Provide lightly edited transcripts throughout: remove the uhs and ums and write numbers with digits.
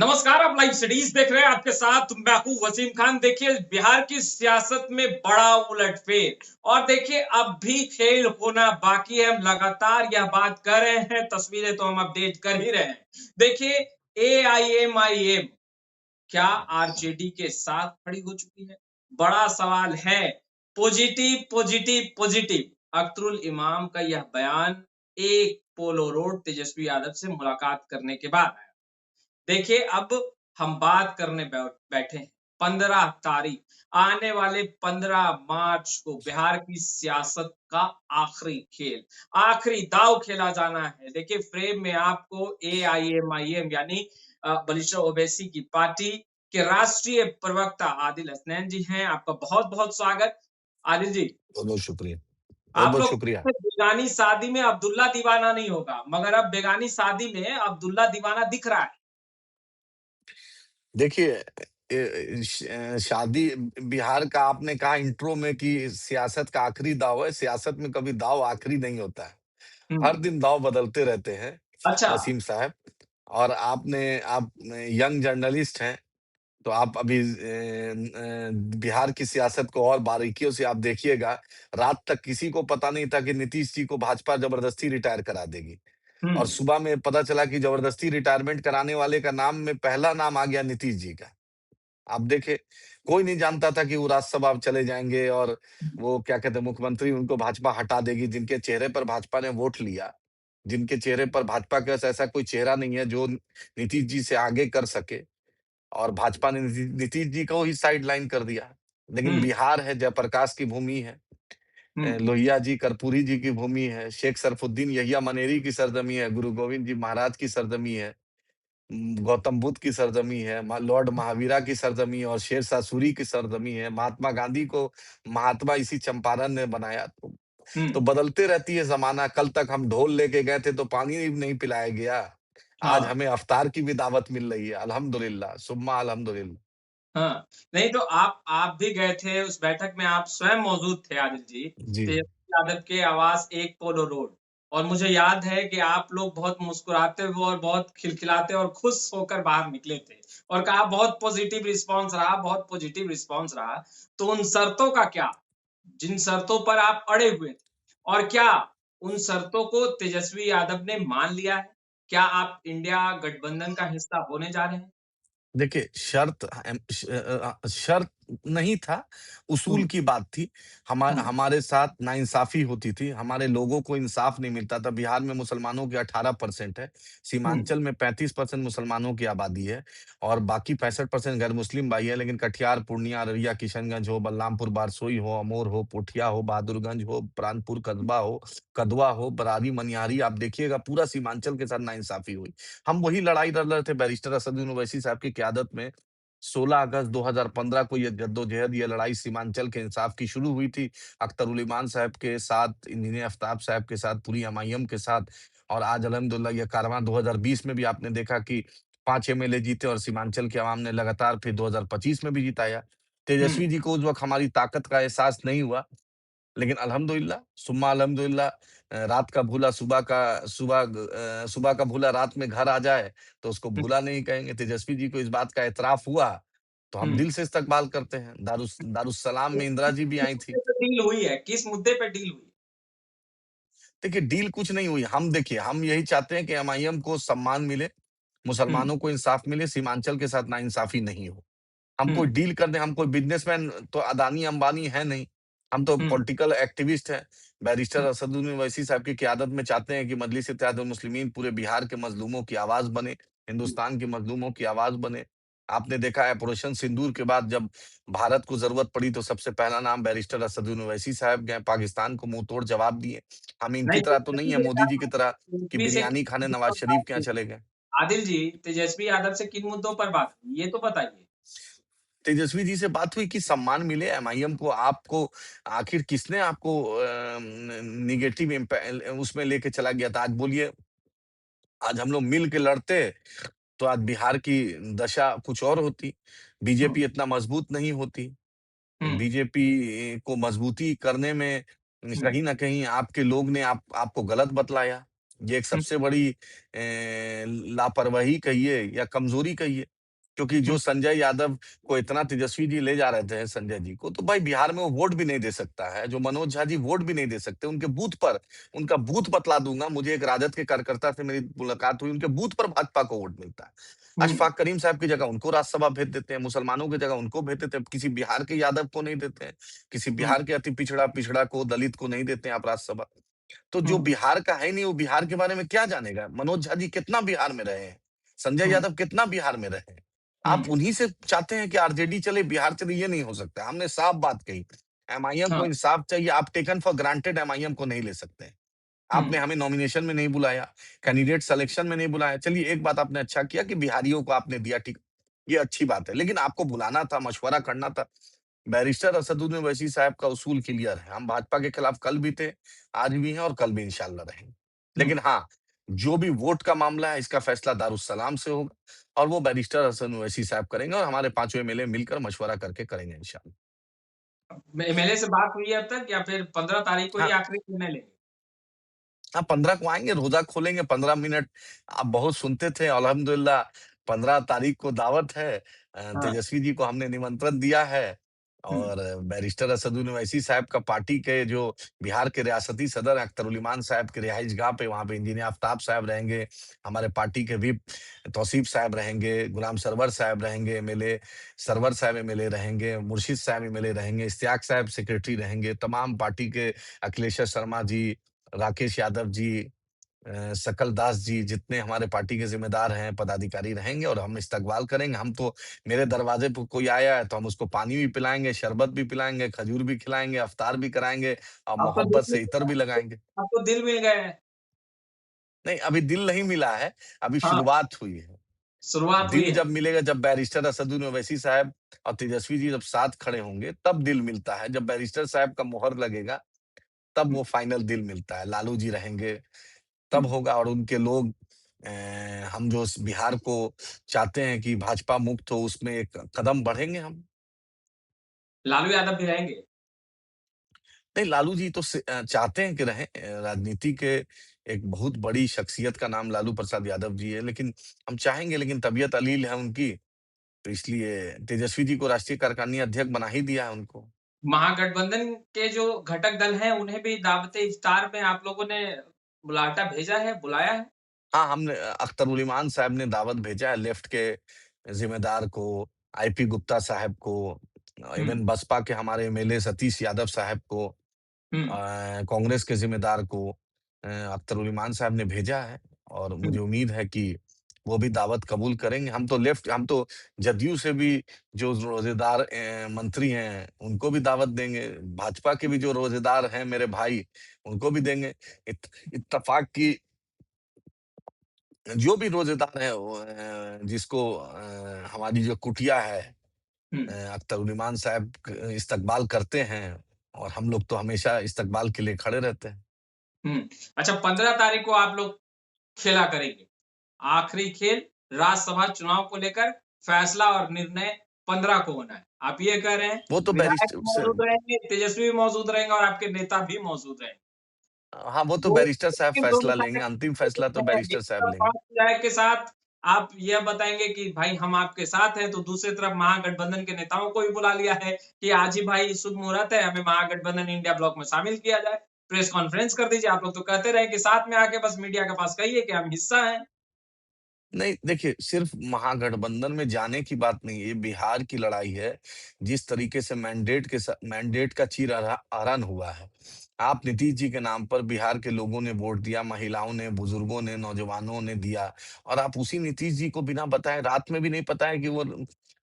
नमस्कार, आप live studies देख रहे हैं। आपके साथ मैं हूं वसीम खान। देखिए, बिहार की सियासत में बड़ा उलटफेर और देखिए अब भी खेल होना बाकी है। हम लगातार यह बात कर रहे हैं, तस्वीरें तो हम अपडेट कर ही रहे हैं। देखिए, एआईएमआईएम क्या आरजेडी के साथ खड़ी हो चुकी है? बड़ा सवाल है। Positive, positive, positive. अख्तरुल इमाम का यह बयान एक पोलो रोड तेजस्वी यादव से मुलाकात करने के बाद आया। देखिए, अब हम बात करने बैठे हैं 15 तारीख, आने वाले 15 मार्च को बिहार की सियासत का आखिरी खेल, आखिरी दांव खेला जाना है। देखिए, फ्रेम में आपको एआईएमआईएम यानी बलिस्टर ओवैसी की पार्टी के राष्ट्रीय प्रवक्ता आदिल हसनैन जी हैं। आपका बहुत-बहुत स्वागत। आदिल जी, बहुत-बहुत शुक्रिया। आप बहुत-बहुत लोग शुक्रिया। बेगानी शादी में अब्दुल्ला दीवाना नहीं होगा, मगर अब बेगानी शादी में अब्दुल्ला दीवाना दिख रहा है। देखिए शादी बिहार का आपने कहा इंट्रो में कि सियासत का आखिरी दाव है, सियासत में कभी दाव आखिरी नहीं होता है। हर हुँ। दिन दाव बदलते रहते हैं, अच्छा। वसीम साहब। और आप यंग जर्नलिस्ट हैं, तो आप अभी बिहार की सियासत को और बारीकियों से आप देखिएगा। रात तक किसी को पता नहीं था कि नीतीश जी को भाजपा जबरदस्ती रिटायर करा देगी। हुँ, और सुबह में पता चला कि जबरदस्ती रिटायरमेंट कराने वाले का नाम में पहला नाम आ गया नीतीश जी का। आप देखें, कोई नहीं जानता था कि वो राज्यसभा अब चले जाएँगे और वो क्या कहते हैं मुख्यमंत्री उनको भाजपा हटा देगी, जिनके चेहरे पर भाजपा ने वोट लिया, जिनके चेहरे पर भाजपा के ऐसा कोई चेहरा नहीं है जो नीतीश जी से आगे कर सके और भाजपा ने नीतीश जी को ही साइडलाइन कर दिया। लेकिन हुँ, बिहार है, जयप्रकाश की भूमि है। हुँ, लोहिया जी, कर्पूरी जी की भूमि है, शेख सरफुद्दीन यहिया मनेरी की सरजमी है, गुरु गोविंद जी महाराज की सरजमी है, गौतम बुद्ध की सरजमी है, लॉर्ड महावीरा की सरजमी है और शेरशाह सूरी की सरजमी है। महात्मा गांधी को महात्मा इसी चंपारण ने बनाया। हुँ। तो बदलते रहती है ज़माना। कल तक हम ढोल लेके गए थे तो पानी नहीं पिलाया गया। आज हाँ, हमें इफ्तार की भी दावत मिल रही है। अल्हम्दुलिल्लाह, सुम्मा अल्हम्दुलिल्लाह। हाँ। नहीं तो आप भी गए थे उस बैठक में, आप स्वयं मौजूद थे आदिल जी, जी। तेजस्वी यादव के आवास 1 पोलो रोड। और मुझे याद है कि आप लोग बहुत मुस्कुराते हुए और बहुत खिलखिलाते और खुश होकर बाहर निकले थे और कहा बहुत पॉजिटिव रिस्पॉन्स रहा, बहुत पॉजिटिव रिस्पॉन्स रहा। तो उन शर्तों का क्या? जिन शर्तों पर आप अड़े हुए थे और क्या उन शर्तों को तेजस्वी यादव ने मान लिया है? क्या आप इंडिया गठबंधन का हिस्सा होने जा रहे हैं? देखिए, शर्त नहीं था, उसूल हुँ, की बात थी। हुँ, हमारे साथ नाइंसाफ़ी होती थी, हमारे लोगों को इंसाफ नहीं मिलता था। बिहार में मुसलमानों की 18% है, हुँ, सीमांचल में 35% मुसलमानों की आबादी है और बाकी 65% गैर मुस्लिम भाई है। लेकिन कटिहार, पूर्णिया, अररिया, किशनगंज हो, बलरामपुर, बारसोई हो, अमोर हो, पोठिया हो, बहादुरगंज हो, प्राणपुर कस्बा हो, कदवा हो, बरारी, मनिहारी, आप देखिएगा पूरा सीमांचल के साथ नाइंसाफ़ी हुई। हम वही लड़ाई लड़ रहे थे बैरिस्टर असदुद्दीन ओवैसी साहब की क़यादत में। 16 अगस्त 2015 को ये जद्दोजहद, ये लड़ाई सीमांचल के इंसाफ की शुरू हुई थी। अख्तरुल इमान साहब के साथ, इंजीनियर आफ़ताब साहब के साथ, पूरी एमआईएम के साथ और आज अल्हम्दुलिल्लाह ये कारवां 2020 में भी आपने देखा कि 5 एमएलए जीते और सीमांचल की आवाम ने लगातार फिर 2025 में भी जिताया। हुँ। तेजस्वी जी को उस वक़्त हमारी ताकत का एहसास नहीं हुआ। लेकिन अल्हम्दुलिल्लाह, सुम्मा अल्हम्दुलिल्लाह, रात का भूला सुबह का भूला रात में घर आ जाए, तो उसको हुँ, भूला नहीं कहेंगे। तेजस्वी जी को इस बात का एतराफ़ हुआ, तो हम हुँ। दिल से इस्तकबाल करते हैं। दारुस्सलाम में इंदिरा जी भी किस आई थी। मुद्दे पे डील हुई है? किस मुद्दे पे डील हुई? देखिए, डील कुछ नहीं हुई। हम देखिए, हम यही चाहते हैं कि एमआईएम को सम्मान मिले, हुँ, मुसलमानों को इंसाफ मिले, सीमांचल के साथ नाइंसाफ़ी नहीं हो। हम हुँ, कोई डील कर दें, हम कोई बिज़नेसमैन तो अदानी-अंबानी है नहीं। हम तो हुँ, पॉलिटिकल एक्टिविस्ट हैं। बैरिस्टर हुँ। असदुद्दीन ओवैसी साहब की क़यादत में चाहते हैं कि मजलिस-ए-इत्तेहादुल मुस्लिमीन पूरे बिहार के मज़लूमों की आवाज़ बने, हिंदुस्तान के मज़लूमों की आवाज़ बने। आपने देखा है ऑपरेशन सिंदूर के बाद जब भारत को ज़रूरत पड़ी तो सबसे पहला नाम बैरिस्टर असदुद्दीन ओवैसी साहब गए, पाकिस्तान को मुँहतोड़ जवाब दिए। हम इनकी नहीं, तरह तो नहीं है, तेजस्वी मोदी जी की यादव तरह कि तेजस्वी से बिरयानी किन खाने मुद्दों नवाज़ पर शरीफ बात के यहाँ हुई? चले गए। आदिल जी, तेजस्वी यादव से किन मुद्दों पर बात हुई? ये तो बताइए? तेजस्वी जी से बात हुई कि सम्मान मिले एमआईएम को। आपको आखिर किसने आपको निगेटिव उसमें लेके चला गया था? आज बोलिए, आज हम लोग मिल के लड़ते तो आज बिहार की दशा कुछ और होती। हुँ, बीजेपी इतना मजबूत नहीं होती। हुँ, बीजेपी को मजबूती करने में हुँ, कहीं न कहीं आपके लोग ने आपको गलत बतलाया। ये एक हुँ, सबसे बड़ी लापरवाही कहिए या कमज़ोरी कहिए। क्योंकि जो हुँ, संजय यादव को इतना तेजस्वी जी ले जा रहे थे संजय जी को, तो भाई बिहार में वो वोट भी नहीं दे सकता है। जो मनोज झा जी वोट भी नहीं दे सकते। उनके बूथ पर, उनका बूथ बतला दूँगा, मुझे एक राजद के कार्यकर्ता से मेरी मुलाकात हुई, उनके बूथ पर भाजपा को वोट मिलता है। हुँ, अशफाक करीम साहब की जगह उनको राज्यसभा भेज देते हैं, मुसलमानों की जगह उनको भेज देते हैं, किसी बिहार के यादव को नहीं देते हैं, किसी हुँ, बिहार के अति पिछड़ा को, दलित को नहीं देते हैं आप राज्यसभा। तो जो हुँ, बिहार का है नहीं, वो बिहार के बारे में क्या जानेगा? मनोज झा जी कितना बिहार में रहे हैं, संजय हुँ, यादव कितना बिहार में रहे हैं। हुँ, आप उन्हीं से चाहते हैं कि आरजेडी चले, बिहार चले, ये नहीं हो सकता। हमने साफ बात कही, एमआईएम हाँ, को इंसाफ चाहिए, आप टेकन फॉर ग्रांटेड एमआईएम को नहीं ले सकते हैं। हुँ, आपने हमें नॉमिनेशन में नहीं बुलाया, कैंडिडेट सिलेक्शन में नहीं बुलाया। चलिए एक बात आपने अच्छा किया कि बिहारियों को आपने दिया, ठीक, ये अच्छी बात है। लेकिन आपको बुलाना था, मशवरा करना था। बैरिस्टर असदुद्दीन ओवैसी साहब का उसूल क्लियर है। हम भाजपा के खिलाफ कल भी थे, आज भी हैं और कल भी इंशाल्लाह रहेंगे। हुँ। लेकिन हाँ, जो भी वोट का मामला है, इसका फैसला दारुस्सलाम से होगा और वो बैरिस्टर हसन ओवैसी साहब करेंगे और हमारे पाँचों एमएलए मिलकर मशवरा करके करेंगे इंशाल्लाह। एमएलए से बात हुई है अब तक या फिर 15 तारीख को ही हाँ, आखिरी निर्णय लेंगे? हाँ, 15 को आएँगे, रोज़ा खोलेंगे 15 मिनट। आप बहुत सुनते थे, अल्हम्दुलिल्लाह 15 तारीख को दावत है। हाँ, तेजस्वी जी को हमने निमंत्रण दिया है हुँ, और बैरिस्टर असदुद्दीन ओवैसी साहब का पार्टी के जो बिहार के रियासती सदर हैं अख्तर उल इमान साहब के रिहाइशगाह पे, वहाँ पे इंजीनियर आफ़ताब साहब रहेंगे। हमारे पार्टी के व्हिप तौसीफ साहब रहेंगे, गुलाम सरवर साहब रहेंगे एमएलए, सरवर साहब एमएलए रहेंगे, मुर्शिद साहब एमएलए रहेंगे, इश्तियाक साहब सेक्रेटरी रहेंगे, तमाम पार्टी के अखिलेश शर्मा जी, राकेश यादव जी, सकल दास जी, जितने हमारे पार्टी के ज़िम्मेदार हैं, पदाधिकारी रहेंगे और हम इस्तकबाल करेंगे। हम तो, मेरे दरवाज़े पे कोई आया है तो हम उसको पानी भी पिलाएँगे, शरबत भी पिलाएँगे, खजूर भी खिलाएँगे, इफ्तार भी कराएँगे और अब तो दिल मोहब्बत मिल से इतर भी गया लगाएँगे। अब तो दिल मिल गए हैं। नहीं, अभी दिल नहीं मिला है, अभी हाँ, शुरुआत हुई है। शुरुआत हुई दिल है। जब मिलेगा, जब बैरिस्टर असदुद्दीन ओवैसी साहब और तेजस्वी जी जब साथ खड़े होंगे, तब दिल मिलता है। जब बैरिस्टर साहब का मुहर लगेगा, तब हुँ, वो फाइनल दिल मिलता है। लालू जी रहेंगे, हुँ। तब होगा और उनके लोग, हम जो स बिहार को चाहते हैं कि भाजपा मुक्त हो, उसमें एक कदम बढ़ेंगे हम। लालू यादव भी रहेंगे। नहीं, लालू जी तो चाहते हैं कि रहें। राजनीति के एक बहुत बड़ी शख्सियत का नाम लालू प्रसाद यादव जी है, लेकिन हम चाहेंगे, लेकिन तबीयत अलील है उनकी, तो इसलिए तेजस्वी जी को राष्ट्रीय कार्यकारिणी अध्यक्ष बना ही दिया है उनको। महागठबंधन के जो घटक दल हैं, उन्हें भी दावत-ए-इफ्तार में आप लोगों ने बुलाता भेजा है, बुलाया है? हाँ, हमने अख्तर उल इमान साहब ने दावत भेजा है, लेफ्ट के ज़िम्मेदार को, आईपी गुप्ता साहब को, हुँ, इवन बसपा के हमारे एमएलए सतीश यादव साहब को, हुँ, कांग्रेस के ज़िम्मेदार को, अख्तर उल इमान साहब ने भेजा है और हुँ, मुझे उम्मीद है कि वो भी दावत कबूल करेंगे। हम तो जदयू से भी जो रोज़ेदार मंत्री हैं, उनको भी दावत देंगे। भाजपा के भी जो रोज़ेदार हैं मेरे भाई, उनको भी देंगे। इत्तेफ़ाक की जो भी रोज़ेदार है वो, जिसको हमारी जो कुटिया है, हुँ, अख्तर उल इमान साहब इस्तकबाल करते हैं और हम लोग तो हमेशा इस्तकबाल के लिए खड़े रहते हैं। हुँ। अच्छा 15 तारीख को आप लोग खेला करेंगे। आखिरी खेल राज्यसभा चुनाव को लेकर फैसला और निर्णय 15 को होना है। आप ये कह रहे हैं, वो तो विधायक भी बैरिस्टर से, मौजूद रहेंगे, तेजस्वी भी मौजूद रहेंगे और आपके नेता भी मौजूद रहेंगे। हाँ, वो तो वो बैरिस्टर साहब किन 2 फैसला लेंगे, विधायक अंतिम फैसला तो बैरिस्टर साहब और लेंगे। 5 विधायक के साथ आप यह बताएँगे कि भाई हम आपके साथ हैं, तो दूसरी तरफ महागठबंधन के नेताओं को भी बुला लिया है कि आज ही भाई शुभ मुहूर्त है, हमें महागठबंधन इंडिया ब्लॉक में शामिल किया जाए। प्रेस कॉन्फ्रेंस कर दीजिए, आप लोग तो कहते रहे कि साथ में आके बस मीडिया के पास कहिए कि हम हिस्सा हैं। नहीं, देखिए, सिर्फ महागठबंधन में जाने की बात नहीं है, ये बिहार की लड़ाई है। जिस तरीके से मैंडेट का चीरहरण हुआ है। आप नीतीश जी के नाम पर बिहार के लोगों ने वोट दिया, महिलाओं ने, बुजुर्गों ने, नौजवानों ने दिया और आप उसी नीतीश जी को बिना बताए, रात में भी नहीं पता है कि वो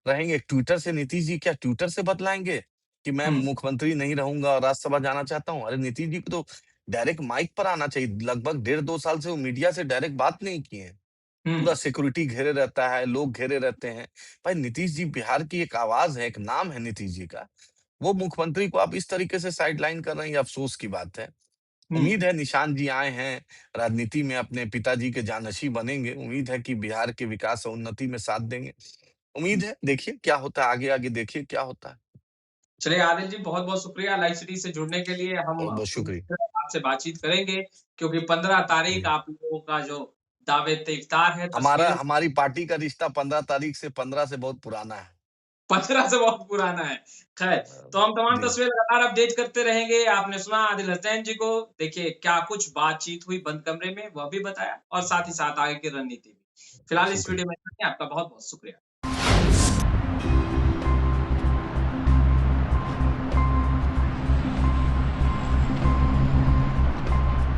रहेंगे। ट्विटर से नीतीश जी क्या ट्विटर से बतलाएँगे कि मैं हुँ, मुख्यमंत्री नहीं रहूँगा और राज्यसभा जाना चाहता हूँ? अरे! नीतीश जी को तो डायरेक्ट माइक पर आना चाहिए। लगभग डेढ़ 2 साल से वो मीडिया से डायरेक्ट बात नहीं किए हैं। हुँ, पूरा सिक्योरिटी घेरे रहता है, लोग घेरे रहते हैं। भाई नीतीश जी बिहार की एक आवाज़ है, एक नाम है नीतीश जी का। वो मुख्यमंत्री को आप इस तरीके से साइडलाइन कर रहे हैं, ये अफ़सोस की बात है। हुँ, उम्मीद है निशांत जी आए हैं, राजनीति में अपने पिताजी के जानशीं बनेंगे। उम्मीद है कि बिहार के विकास और उन्नति में साथ देंगे। हुँ। उम्मीद है, देखिए क्या होता है, आगे-आगे देखिए क्या होता है। चलिए आदिल जी बहुत-बहुत शुक्रिया लाइव सिटी से जुड़ने के लिए। हम बहुत-बहुत शुक्रिया। आपसे बातचीत करेंगे क्योंकि 15 तारीख जी। आप लोगों का जो दावत-ए-इफ्तार है, हमारा तस्वीरें हमारी पार्टी का रिश्ता 15 तारीख से 15 से बहुत पुराना है। 15 से बहुत पुराना है। खैर, तो हम तमाम जी, तस्वीरें लगातार अपडेट करते रहेंगे। आपने सुना आदिल हसैन जी को, देखिए क्या कुछ बातचीत हुई बंद कमरे में, वह भी बताया और साथ ही साथ आगे की रणनीति भी। फिलहाल इस शुक्रिया। वीडियो में इतना ही, आपका बहुत-बहुत शुक्रिया।